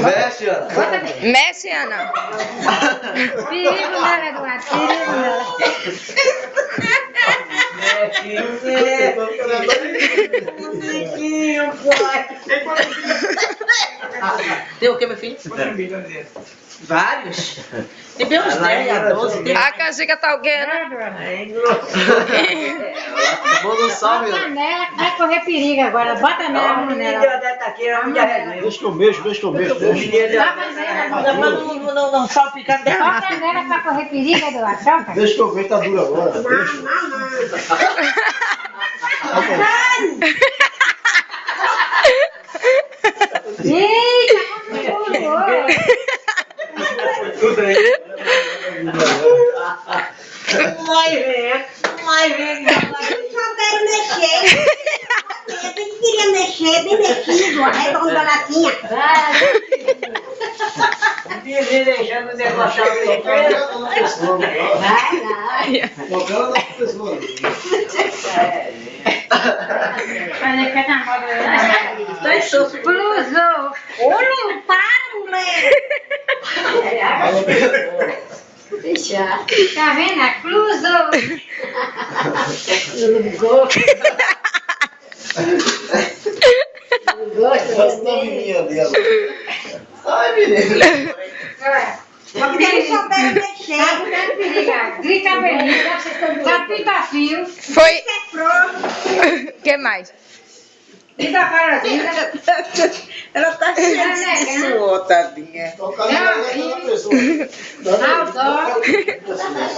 Mexe, Ana. Mexe, Ana. Perigo nela, Eduardo. Perigo nela. Tem o que, meu filho? Vários? Tem bem uns 10 a 12. A canjica tá o quê, né? Manda um salve, Bota Ana. nela que vai correr perigo agora. Bota nela, nela. Deixa que eu mexo. Bota nela, Não, só picando. bota nela que vai correr perigo, Eduardo. Troca. Deixa que eu mexo, tá duro agora. Eita, pulou. Vai ver. Souberam mexer. Quem queria mexer, bem mexido, arredondando assim. Deixando o negócio Vai lá. Olha que tá moda. Cruzou. Olha, não para, moleque. Deixa. Tá vendo? Cruzou. Parece uma menininha ali agora. Ai, menino. Porque eles souberam mexer. Tá dando perigo. Grita feliz. Capita fio. Foi. É pronto. O que mais? Grita carozinha. Ela tá cheia de suor, tadinha. Tocar na pessoa. Aldó.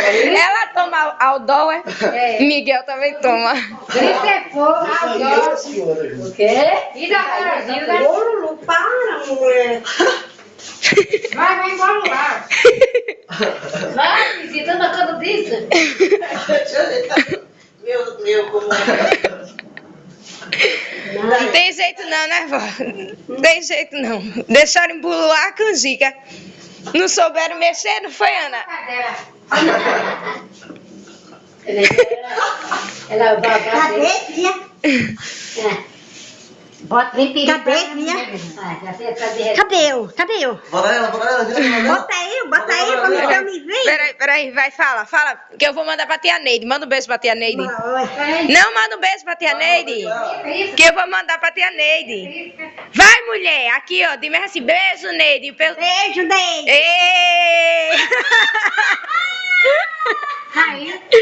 Ela toma Aldol, é? É. Miguel também toma. Grita fogo. Aldó. Senhora, O quê? Grita carozinha. Olha, não para, moleque. Vai embora lá. Vai, visita na cama disso. Meu, como Não tem jeito não, né, vó? Não tem jeito não. Deixaram embuluar a canjica. Não souberam mexer, não foi, Ana? Ela vai Cadê, filha? Bota bem perigo. Cadê, filha? Cadê eu? Bora ela, vira ela. Bota aí, quando eu me ver. Peraí, vai, fala, que eu vou mandar pra tia Neide. Manda um beijo pra tia Neide. Não, manda um beijo pra tia Neide. Que eu vou mandar pra tia Neide. Vai, mulher, aqui, ó, diz assim, beijo, Neide. Beijo, Deide. Ei! Aí.